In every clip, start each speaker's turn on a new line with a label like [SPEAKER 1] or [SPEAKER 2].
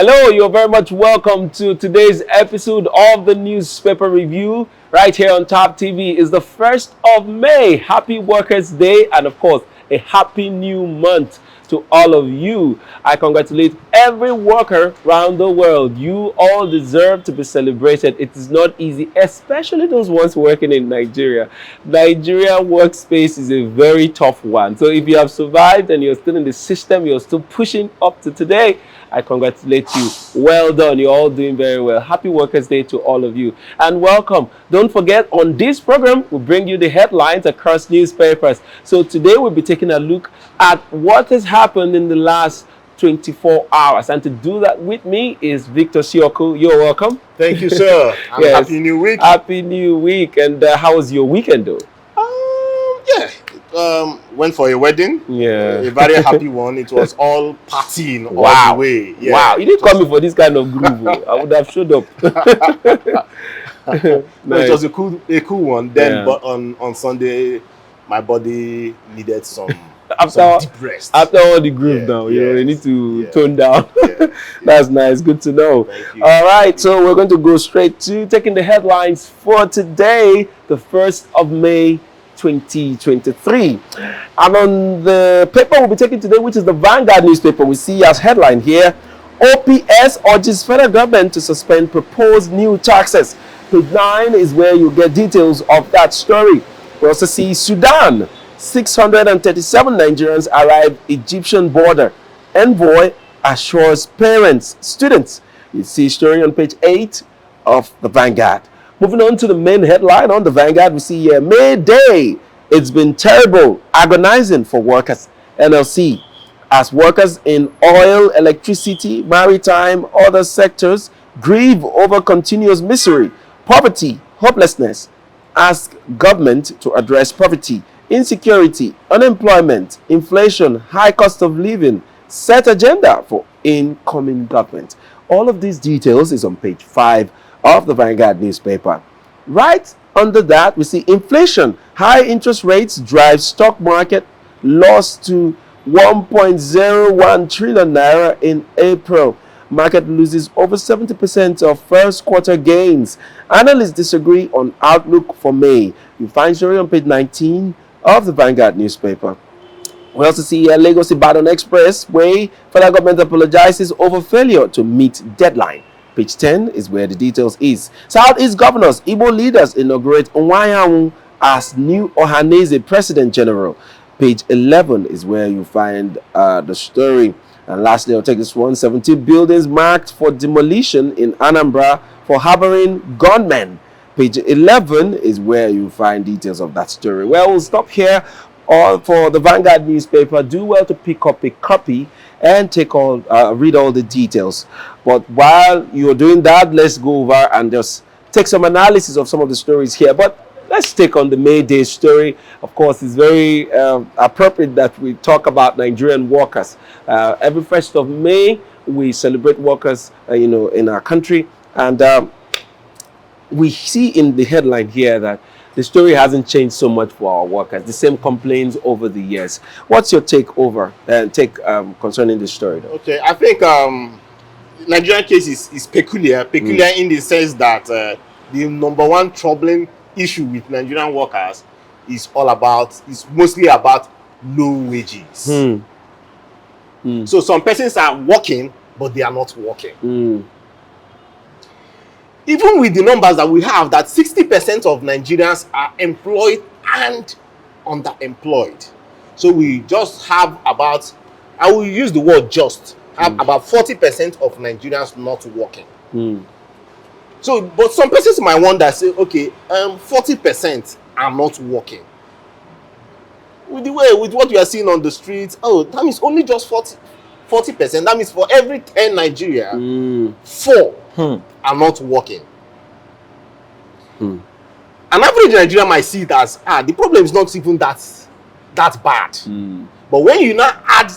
[SPEAKER 1] Hello, you're very much welcome to today's episode of the newspaper review right here on Top TV. It's the 1st of May. Happy Workers' Day and of course a happy new month to all of you. I congratulate every worker around the world. You all deserve to be celebrated. It is not easy, especially those ones working in Nigeria. Nigeria workspace is a very tough one. So if you have survived and you're still in the system, you're still pushing up to today, I congratulate you. Well done. You're all doing very well. Happy Workers' Day to all of you. And welcome. Don't forget, on this program, we'll bring you the headlines across newspapers. So today we'll be taking a look at what has happened in the last 24 hours. And to do that with me is Victor Sioku. You're welcome.
[SPEAKER 2] Thank you, sir. And yes. Happy New Week.
[SPEAKER 1] Happy New Week. And how was your weekend, though?
[SPEAKER 2] Went for a wedding.
[SPEAKER 1] Yeah.
[SPEAKER 2] A very happy one. It was all partying all the way. Yeah.
[SPEAKER 1] Wow. You didn't call me for this kind of groove. I would have showed up.
[SPEAKER 2] Nice. No, it was a cool one. Then, but on Sunday, my body needed some deep rest.
[SPEAKER 1] After all the groove now, you need to tone down. That's nice. Good to know. All right. So we're going to go straight to taking the headlines for today, the 1st of May, 2023. And on the paper we'll be taking today, which is the Vanguard newspaper, we see as headline here, OPS urges federal government to suspend proposed new taxes. Page 9 is where you get details of that story. We also see Sudan, 637 Nigerians arrive Egyptian border. Envoy assures parents, students. You see story on page 8 of the Vanguard. Moving on to the main headline on the Vanguard, we see here, May Day. It's been terrible, agonizing for workers. NLC, as workers in oil, electricity, maritime, other sectors grieve over continuous misery, poverty, hopelessness. Ask government to address poverty, insecurity, unemployment, inflation, high cost of living. Set agenda for incoming government. All of these details is on page 5 of the Vanguard newspaper. Right under that, we see inflation. High interest rates drive stock market loss to 1.01 trillion naira in April. Market loses over 70% of first quarter gains. Analysts disagree on outlook for May. You find story on page 19 of the Vanguard newspaper. We also see here Lagos-Ibadan Expressway. Federal government apologizes over failure to meet deadline. Page 10 is where the details is. Southeast governors, Igbo leaders inaugurate Nwayanwu as new Ohaneze President General. Page 11 is where you find the story. And lastly, I'll take this one. 17 buildings marked for demolition in Anambra for harboring gunmen. Page 11 is where you find details of that story. Well, we'll stop here for the Vanguard newspaper. Do well to pick up a copy and read all the details. But while you're doing that, let's go over and just take some analysis of some of the stories here. But let's take on the May Day story. Of course, it's very appropriate that we talk about Nigerian workers. Every 1st of May, we celebrate workers, in our country. And we see in the headline here that the story hasn't changed so much for our workers. The same complaints over the years. What's your take concerning this story, though?
[SPEAKER 2] Okay, I think Nigerian case is peculiar in the sense that the number one troubling issue with Nigerian workers is mostly about low wages. So some persons are working, but they are not working. Even with the numbers that we have, that 60% of Nigerians are employed and underemployed. So we just have about, I will use the word just, about 40% of Nigerians not working. So, but some persons might wonder, say, okay, 40% are not working. With what you are seeing on the streets, that means only just 40%. That means for every 10 Nigeria, 4 are not working. An average Nigerian might see it as, the problem is not even that bad. But when you now add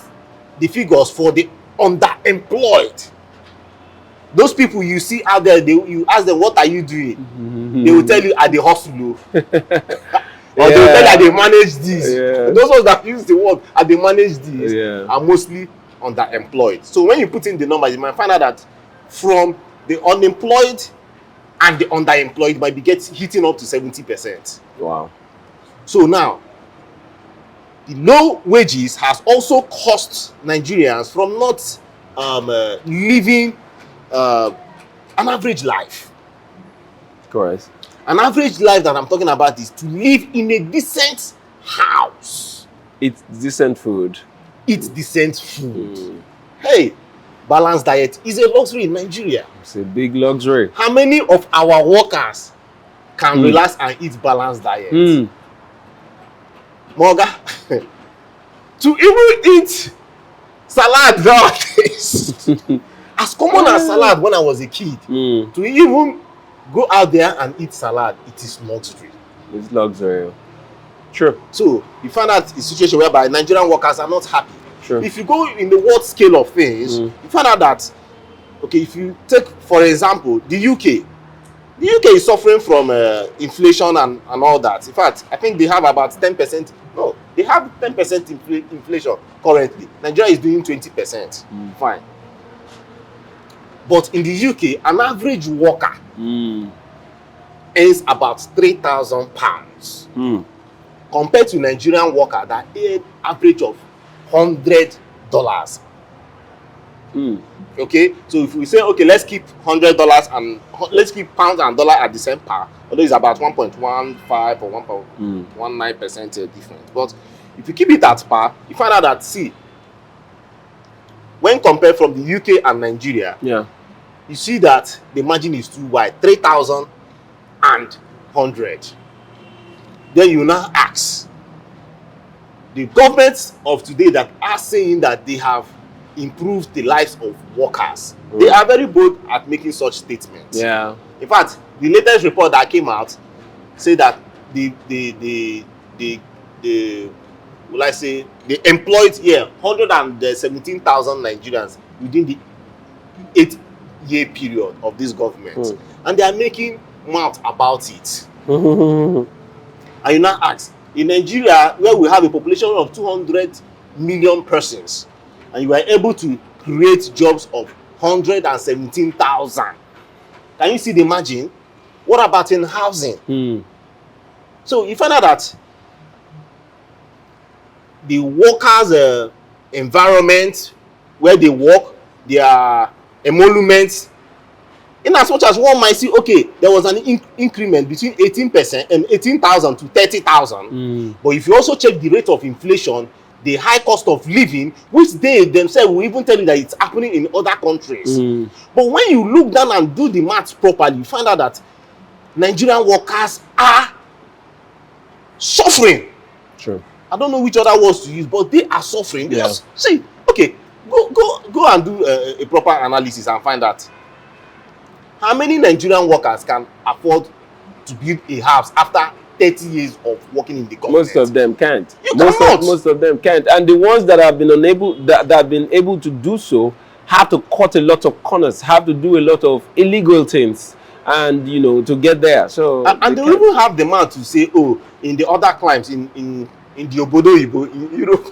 [SPEAKER 2] the figures for the underemployed, those people you see out there, you ask them, what are you doing? They will tell you, at the hospital. Or they will tell you, I they manage this. Those ones that use the word, I they manage this, are mostly underemployed. So when you put in the numbers, you might find out that from the unemployed and the underemployed might be hitting up to 70%.
[SPEAKER 1] Wow.
[SPEAKER 2] So now, the low wages has also cost Nigerians from not living an average life.
[SPEAKER 1] Correct.
[SPEAKER 2] An average life that I'm talking about is to live in a decent house.
[SPEAKER 1] Eat decent food.
[SPEAKER 2] Eat decent food. Hey, balanced diet is a luxury in Nigeria.
[SPEAKER 1] It's a big luxury.
[SPEAKER 2] How many of our workers can relax and eat balanced diet? Moga, to even eat salad nowadays, as common as salad when I was a kid, to even go out there and eat salad, it is luxury.
[SPEAKER 1] It's luxury. Sure.
[SPEAKER 2] So you find out a situation whereby Nigerian workers are not happy.
[SPEAKER 1] Sure.
[SPEAKER 2] If you go in the world scale of things, you find out that, okay, if you take, for example, the UK is suffering from inflation and all that. In fact, I think they have about 10%. No, they have 10% inflation currently. Nigeria is doing 20%. Fine. But in the UK, an average worker earns about £3,000 compared to Nigerian worker that earn average of $100. Okay, so if we say, okay, let's keep $100 and let's keep pounds and dollar at the same par, although it's about 1.15 or 1.19% difference. But if you keep it at par, you find out that, see, when compared from the UK and Nigeria, you see that the margin is too wide, 3,000 and 100. Then you now ask, the governments of today that are saying that they have improved the lives of workers, they are very bold at making such statements.
[SPEAKER 1] Yeah.
[SPEAKER 2] In fact, the latest report that came out said that they employed 117,000 Nigerians within the 8-year period of this government, and they are making mouth about it. And you now ask, in Nigeria, where we have a population of 200 million persons, and you are able to create jobs of 117,000, can you see the margin? What about in housing? So you find out that the workers' environment where they work, their emoluments, in as much as one might see, okay, there was an increment between 18% and 18,000 to 30,000. But if you also check the rate of inflation, the high cost of living, which they themselves will even tell you that it's happening in other countries. But when you look down and do the maths properly, you find out that Nigerian workers are suffering.
[SPEAKER 1] Sure.
[SPEAKER 2] I don't know which other words to use, but they are suffering. They see, okay, go and do a proper analysis and find out how many Nigerian workers can afford to build a house after 30 years of working in the government.
[SPEAKER 1] Most of them can't.
[SPEAKER 2] You cannot.
[SPEAKER 1] Most of them can't. And the ones that have been that have been able to do so have to cut a lot of corners, have to do a lot of illegal things, and to get there. So
[SPEAKER 2] and they even have the man to say, oh, in the other climes in the Obodo Ibo, in Europe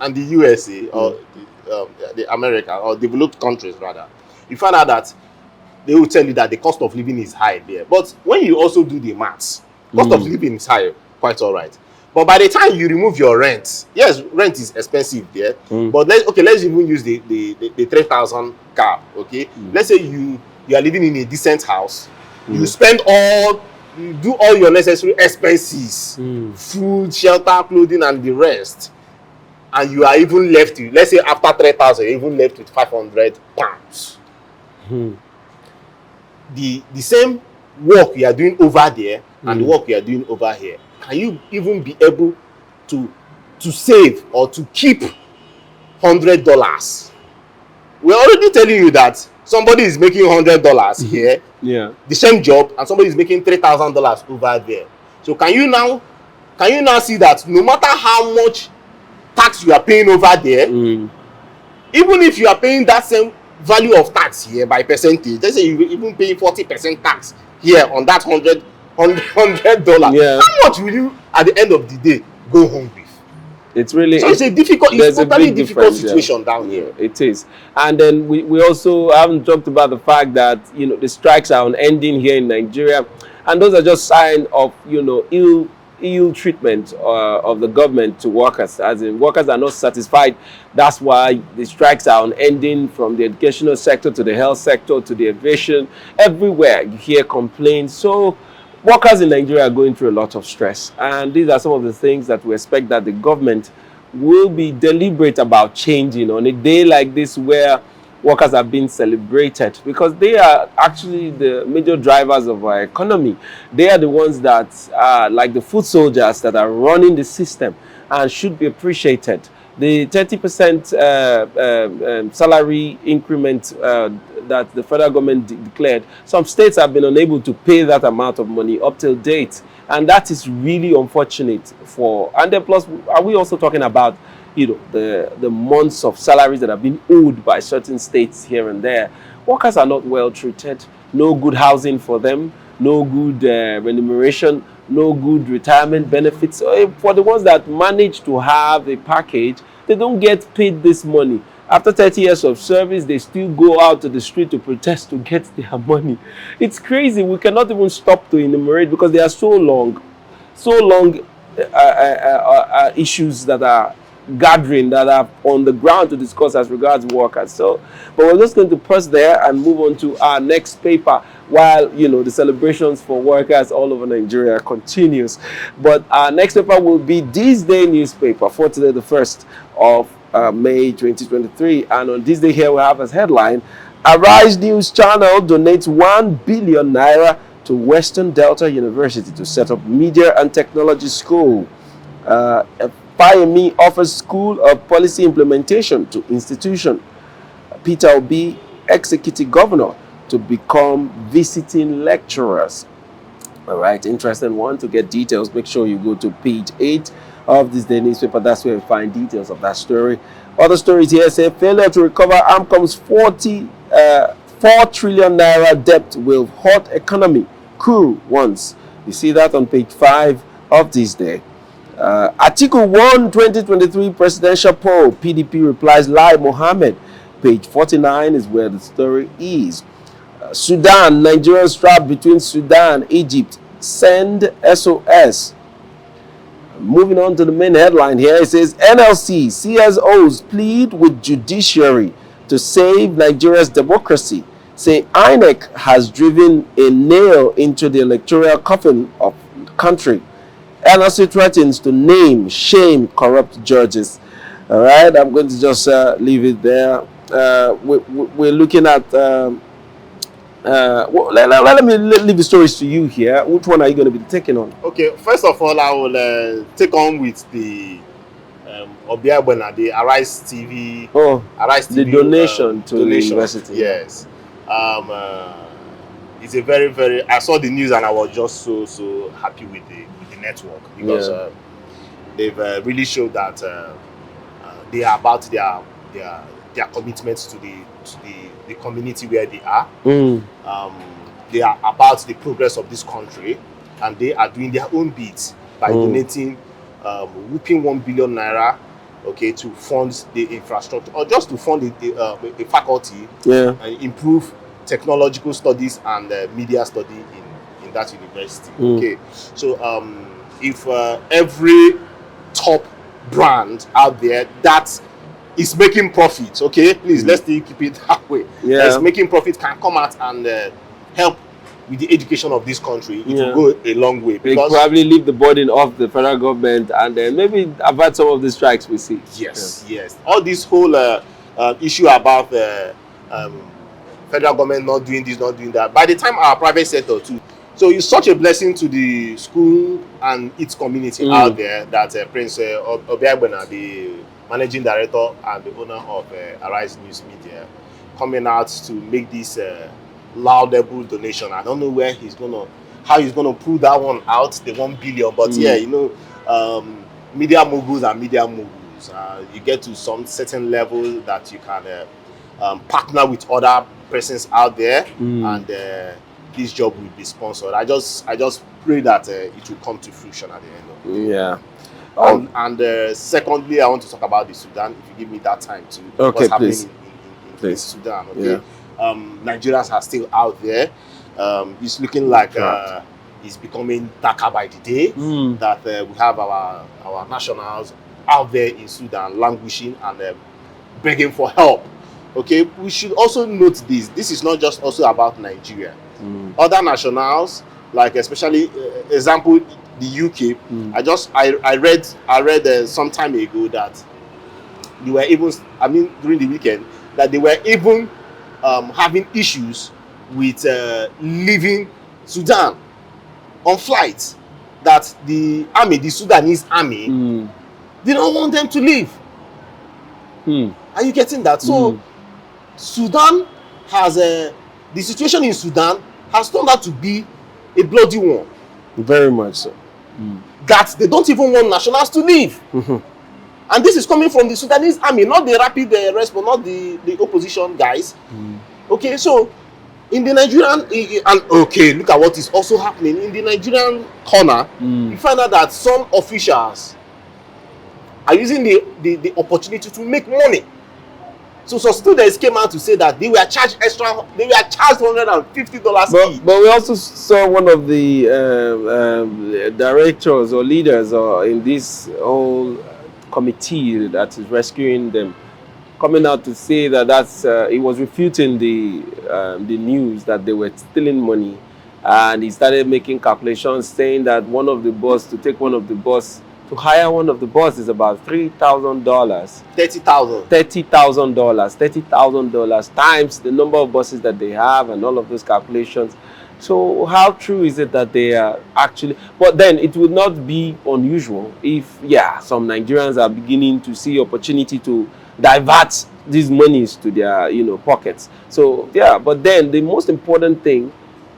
[SPEAKER 2] and the USA or the America or developed countries rather, you find out that they will tell you that the cost of living is high there. But when you also do the maths, cost of living is high, quite all right. But by the time you remove your rent, yes, rent is expensive there. But let's even use the 3,000 cap. Okay, let's say you are living in a decent house. You do all your necessary expenses, food, shelter, clothing, and the rest, and you are even left with, let's say after 3,000, you're even left with £500. The same work you are doing over there and the work you are doing over here, can you even be able to save or to keep $100? We're already telling you that somebody is making $100 here, the same job, and somebody is making $3,000 over there. So can you now see that no matter how much tax you are paying over there, even if you are paying that same value of tax here by percentage, let's say you even paying 40% tax here on that $100, how much will you at the end of the day go home with?
[SPEAKER 1] It's really
[SPEAKER 2] so it's a difficult, it's totally difficult situation down here.
[SPEAKER 1] It is. And then we also haven't talked about the fact that, you know, the strikes are unending here in Nigeria, and those are just signs of, you know, ill treatment of the government to workers, as in workers are not satisfied. That's why the strikes are unending, from the educational sector to the health sector to the aviation. Everywhere you hear complaints. So workers in Nigeria are going through a lot of stress, and these are some of the things that we expect that the government will be deliberate about changing on a day like this, where workers are being celebrated, because they are actually the major drivers of our economy. They are the ones that are like the foot soldiers that are running the system and should be appreciated. The 30% salary increment that the federal government declared, some states have been unable to pay that amount of money up till date, and that is really unfortunate. And then plus, are we also talking about, you know, the months of salaries that have been owed by certain states here and there? Workers are not well treated. No good housing for them, no good remuneration, no good retirement benefits. For the ones that manage to have a package, they don't get paid this money. After 30 years of service, they still go out to the street to protest to get their money. It's crazy. We cannot even stop to enumerate, because they are so long issues that are gathering, that are on the ground to discuss as regards workers. So, but we're just going to pause there and move on to our next paper, while, you know, the celebrations for workers all over Nigeria continues. But our next paper will be This Day newspaper for today, the 1st of May 2023. And on this day here we have as headline, Arise News Channel donates 1 billion naira to Western Delta University to set up media and technology school. FIME offers School of Policy Implementation to institution. Peter Obi, executive governor, to become visiting lecturers. All right, interesting one. To get details, make sure you go to page 8 of this day newspaper. That's where you find details of that story. Other stories here say failure to recover AMCOM's 4 trillion naira debt will hurt economy. Coup once. You see that on page 5 of this day. Article 1 2023 presidential poll. PDP replies Lai Mohammed. Page 49 is where the story is. Sudan, Nigerians trapped between Sudan, Egypt, send SOS. Moving on to the main headline here, it says NLC CSOs plead with judiciary to save Nigeria's democracy. Say INEC has driven a nail into the electoral coffin of the country. NLC threatens to name, shame corrupt judges. All right, I'm going to just leave it there. We're looking at. Let me leave the stories to you here. Which one are you going to be taking on?
[SPEAKER 2] Okay, first of all, I will take on with the Obiagbena, the Arise TV.
[SPEAKER 1] Oh,
[SPEAKER 2] Arise TV,
[SPEAKER 1] the donation to the university.
[SPEAKER 2] Yes. It's a very, very. I saw the news and I was just so happy with the network, because they've really showed that they are about their commitments to the community where they are. They are about the progress of this country, and they are doing their own bit by donating whooping 1 billion naira, okay, to fund the infrastructure, or just to fund the faculty and improve technological studies and media study in that university. Okay, so if every top brand out there that is making profit, okay, please let's still keep it that way. That's making profit can come out and help with the education of this country. It will go a long way.
[SPEAKER 1] They probably leave the burden off the federal government, and maybe avert some of the strikes we see.
[SPEAKER 2] Yes. All this whole issue about federal government not doing this, not doing that. By the time our private sector too. So it's such a blessing to the school and its community out there that Prince Obiagbena, the managing director and the owner of Arise News Media, coming out to make this laudable donation. I don't know how he's gonna pull that one out, the 1 billion. But media moguls are media moguls. You get to some certain level that you can partner with other persons out there, and this job will be sponsored. I just pray that it will come to fruition at the end of the day.
[SPEAKER 1] Oh.
[SPEAKER 2] And secondly, I want to talk about the Sudan. If you give me that time to
[SPEAKER 1] okay,
[SPEAKER 2] what's happening
[SPEAKER 1] please.
[SPEAKER 2] in Sudan. Okay,
[SPEAKER 1] Yeah.
[SPEAKER 2] Nigerians are still out there. It's looking like it's becoming darker by the day. That we have our nationals out there in Sudan languishing and begging for help. Okay, we should also note this. This is not just also about Nigeria. Other nationals, like especially example the UK. I read some time ago that they were even, I mean during the weekend, that they were even having issues with leaving Sudan on flights. That the army, the Sudanese army, they don't want them to leave. Are you getting that? So Sudan has the situation in Sudan has turned out to be a bloody one.
[SPEAKER 1] Very much so.
[SPEAKER 2] That they don't even want nationals to leave. And this is coming from the Sudanese army, not the rapid response, not the opposition guys. Okay, so in the Nigerian, and okay, look at what is also happening in the Nigerian corner. You find out that some officials are using the opportunity to make money. So some students came out to say that they were charged $150 each.
[SPEAKER 1] But we also saw one of the directors or leaders in this whole committee that is rescuing them coming out to say that he was refuting the news that they were stealing money, and he started making calculations saying that to hire one of the bus is about $3,000. $30,000 times the number of buses that they have and all of those calculations. So how true is it that they are actually, but then it would not be unusual if, some Nigerians are beginning to see opportunity to divert these monies to their, pockets. So, but then the most important thing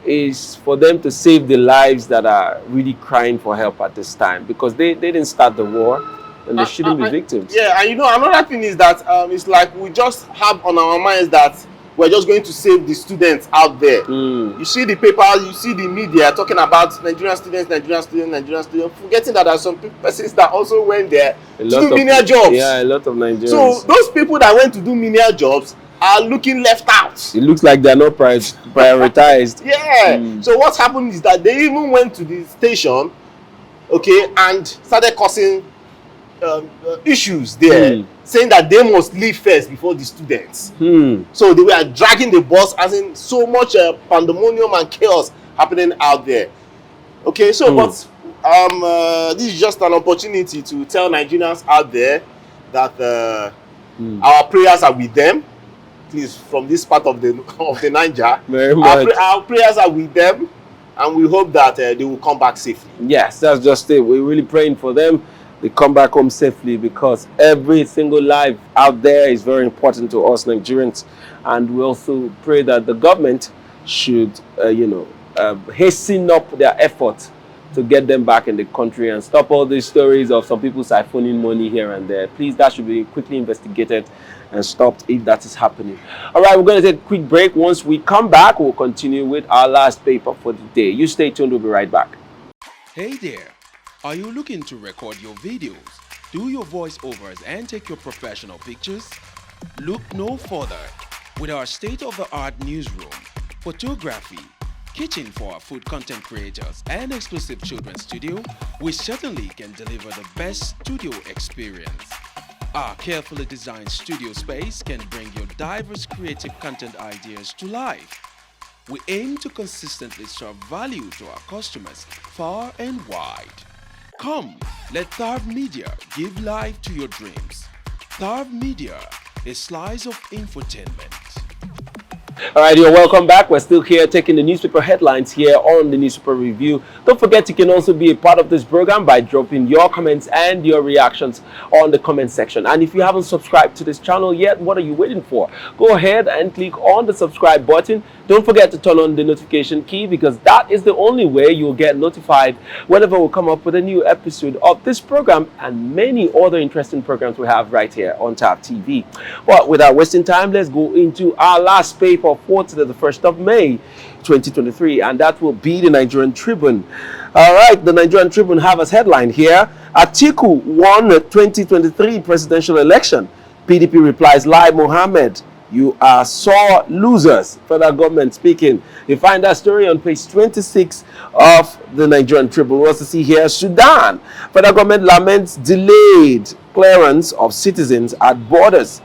[SPEAKER 1] is for them to save the lives that are really crying for help at this time, because they didn't start the war and they shouldn't be victims.
[SPEAKER 2] Yeah, and another thing is that it's like we just have on our minds that we're just going to save the students out there. You see the paper, you see the media talking about Nigerian students, forgetting that there are some persons that also went there to do menial jobs.
[SPEAKER 1] Yeah, a lot of Nigerians.
[SPEAKER 2] So those people that went to do menial jobs are looking left out.
[SPEAKER 1] It looks like they're not prioritized.
[SPEAKER 2] Yeah. So what happened is that they even went to the station, okay, and started causing issues there, saying that they must leave first before the students. So they were dragging the bus, as in so much pandemonium and chaos happening out there. Okay, so but this is just an opportunity to tell Nigerians out there that our prayers are with them. Please, from this part of the Niger, our prayers are with them, and we hope that they will come back safely.
[SPEAKER 1] Yes, that's just it. We're really praying for them. They come back home safely, because every single life out there is very important to us Nigerians. And we also pray that the government should, hasten up their efforts to get them back in the country and stop all these stories of some people siphoning money here and there. Please, that should be quickly investigated and stopped if that is happening. All right, we're going to take a quick break. Once we come back, we'll continue with our last paper for the day. You stay tuned. We'll be right back.
[SPEAKER 3] Hey there. Are you looking to record your videos, do your voiceovers, and take your professional pictures? Look no further. With our state-of-the-art newsroom, photography, kitchen for our food content creators, and exclusive children's studio, we certainly can deliver the best studio experience. Our carefully designed studio space can bring your diverse creative content ideas to life. We aim to consistently serve value to our customers far and wide. Come, let Tharv Media give life to your dreams. Tharv Media, a slice of infotainment.
[SPEAKER 1] All right, you're welcome back. We're still here taking the newspaper headlines here on the Newspaper Review. Don't forget you can also be a part of this program by dropping your comments and your reactions on the comment section. And if you haven't subscribed to this channel yet, what are you waiting for? Go ahead and click on the subscribe button. Don't forget to turn on the notification key, because that is the only way you'll get notified whenever we come up with a new episode of this program and many other interesting programs we have right here on Tap TV. But without wasting time, let's go into our last paper October 4th to the 1st of May 2023, and that will be the Nigerian Tribune. All right, the Nigerian Tribune have as headline here: Atiku won 2023 presidential election. PDP replies, Lai Mohammed, you are sore losers. Federal government speaking. You find that story on page 26 of the Nigerian Tribune. We also see here Sudan. Federal government laments delayed clearance of citizens at borders.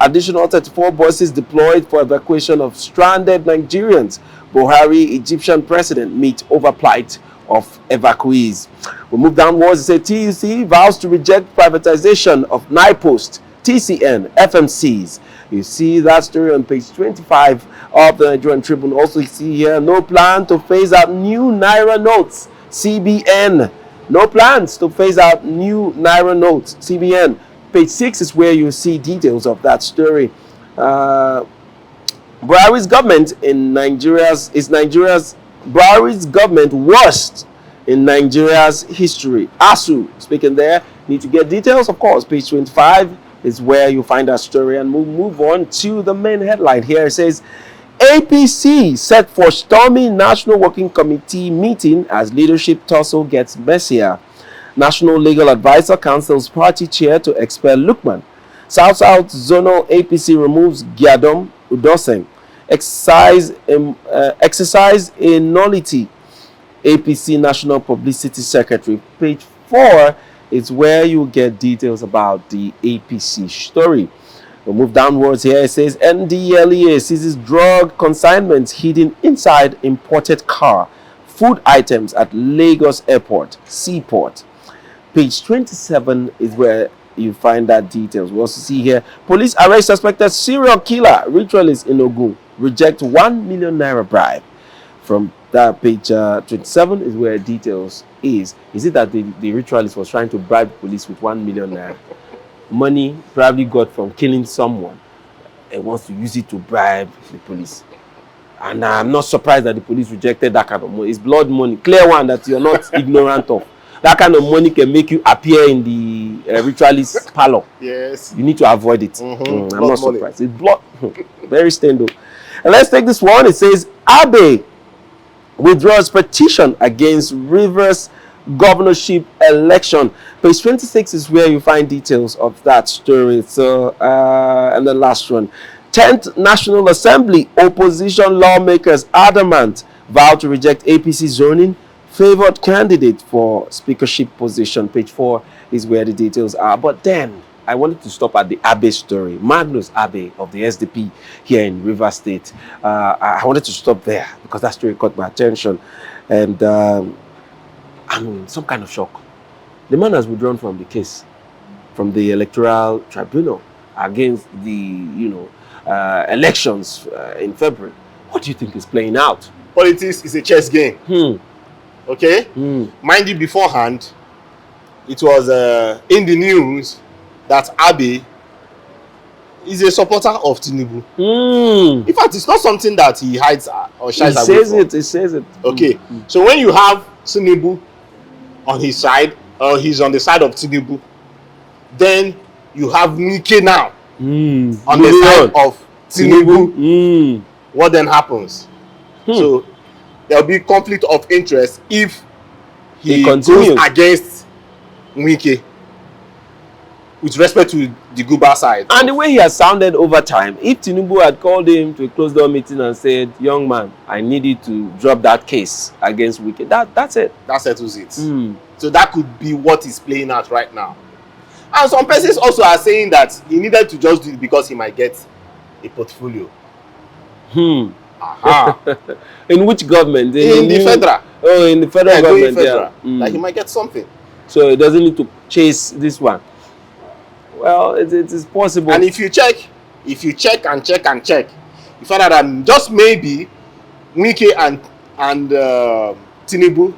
[SPEAKER 1] Additional 34 buses deployed for evacuation of stranded Nigerians. Buhari, Egyptian president, meet over plight of evacuees. We move downwards. It says TUC vows to reject privatization of NIPOST, TCN, FMCs. You see that story on page 25 of the Nigerian Tribune. Also, you see here no plan to phase out new Naira notes, CBN. No plans to phase out new Naira notes, CBN. Page 6 is where you see details of that story. Buhari's government in Buhari's government worst in Nigeria's history. ASU speaking there. Need to get details, of course. Page 25 is where you find that story, and we'll move on to the main headline here. It says APC set for stormy National Working Committee meeting as leadership tussle gets messier. National Legal Advisor counsels party chair to expel Lukman. South-South Zonal APC removes Gyadom Udoseng. Exercise in nullity. APC National Publicity Secretary. Page 4 is where you get details about the APC story. We'll move downwards here. It says NDLEA seizes drug consignments hidden inside imported car. Food items at Lagos Airport, Seaport. Page 27 is where you find that details. We also see here police arrest suspected serial killer ritualist in Ogun. Reject 1 million naira bribe. From that page 27 is where details is. Is it that the ritualist was trying to bribe police with 1 million naira? Money probably got from killing someone and wants to use it to bribe the police. And I'm not surprised that the police rejected that kind of money. It's blood money. Clear one that you're not ignorant of. That kind of money can make you appear in the ritualist parlor. Yes. You need to avoid it. I'm not surprised. It's blood. Very stained though. And let's take this one. It says, Abe withdraws petition against Rivers governorship election. Page 26 is where you find details of that story. So, and the last one. 10th National Assembly opposition lawmakers adamant vow to reject APC zoning. Favored candidate for speakership position. Page 4 is where the details are. But then I wanted to stop at the Abe story. Magnus Abe of the SDP here in Rivers State. I wanted to stop there because that story caught my attention. And I'm in some kind of shock. The man has withdrawn from the case, from the electoral tribunal against the, elections in February. What do you think is playing out?
[SPEAKER 2] Politics is a chess game. Okay? Mind you, beforehand, it was in the news that Abe is a supporter of Tinubu. In fact, it's not something that he hides or shies away from.
[SPEAKER 1] He says it.
[SPEAKER 2] Okay. So when you have Tinubu on his side, or he's on the side of Tinubu, then you have Nike now on the side of Tinubu. What then happens? So there will be conflict of interest if he goes against Wike with respect to the Guba side.
[SPEAKER 1] And the way he has sounded over time, if Tinubu had called him to a closed door meeting and said, young man, I need you to drop that case against Wike, that's it.
[SPEAKER 2] That settles it. So that could be what is playing out right now. And some persons also are saying that he needed to just do it because he might get a portfolio.
[SPEAKER 1] In which government?
[SPEAKER 2] In the federal.
[SPEAKER 1] Oh, in the federal government.
[SPEAKER 2] Federal. Like he might get something.
[SPEAKER 1] So he doesn't need to chase this one. Well, it is possible.
[SPEAKER 2] And if you check and check, you find out that just maybe Wike and Tinubu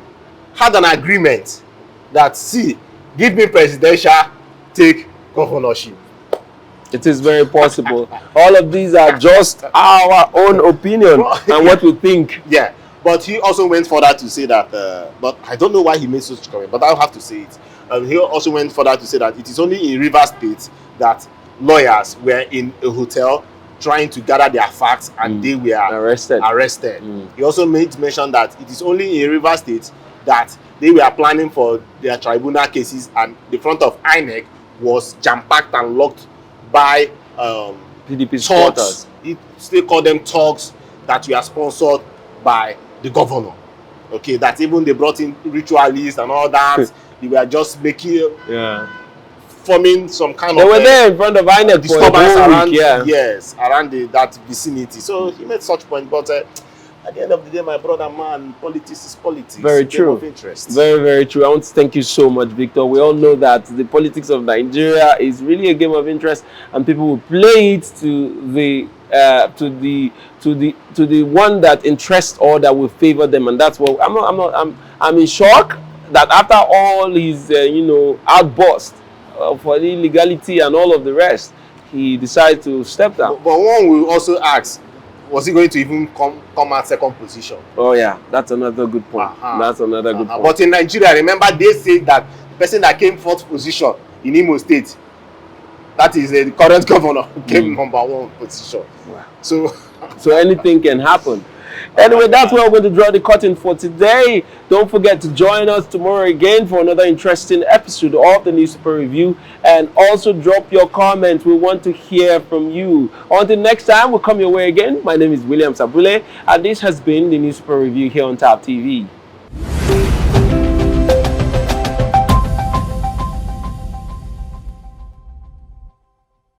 [SPEAKER 2] had an agreement that, see, give me presidential, take governorship.
[SPEAKER 1] It is very possible. All of these are just our own opinion and what we think.
[SPEAKER 2] Yeah, but he also went further to say that, but I don't know why he made such comment, but I'll have to say it. He also went further to say that it is only in Rivers State that lawyers were in a hotel trying to gather their facts, and they were arrested. He also made mention that it is only in Rivers State that they were planning for their tribunal cases, and the front of INEC was jam-packed and locked by
[SPEAKER 1] PDP supporters.
[SPEAKER 2] He still called them thugs that were sponsored by the governor. Okay, that even they brought in ritualists and all that. They were just making, forming some kind
[SPEAKER 1] they
[SPEAKER 2] of.
[SPEAKER 1] They were there in front of INEC
[SPEAKER 2] disturbance around,
[SPEAKER 1] week,
[SPEAKER 2] yes, around that vicinity. So he made such point, but at the end of the day, my brother, man, politics is politics.
[SPEAKER 1] Very true.
[SPEAKER 2] Of interest.
[SPEAKER 1] Very, very true. I want to thank you so much, Victor. We all know that the politics of Nigeria is really a game of interest, and people will play it to the one that interests or that will favor them, and that's what I'm in shock that after all his outburst for the illegality and all of the rest, he decided to step down.
[SPEAKER 2] But one will also ask, was he going to even come at second position?
[SPEAKER 1] Oh yeah, that's another good point. That's another good point.
[SPEAKER 2] But in Nigeria, remember they say that the person that came fourth position in Imo State, that is the current governor, came number one position.
[SPEAKER 1] Wow.
[SPEAKER 2] So
[SPEAKER 1] anything can happen. Anyway, that's where we're going to draw the curtain for today. Don't forget to join us tomorrow again for another interesting episode of the Newspaper Review. And also drop your comments. We want to hear from you. Until next time, we'll come your way again. My name is William Sabule, and this has been the Newspaper Review here on TAP TV.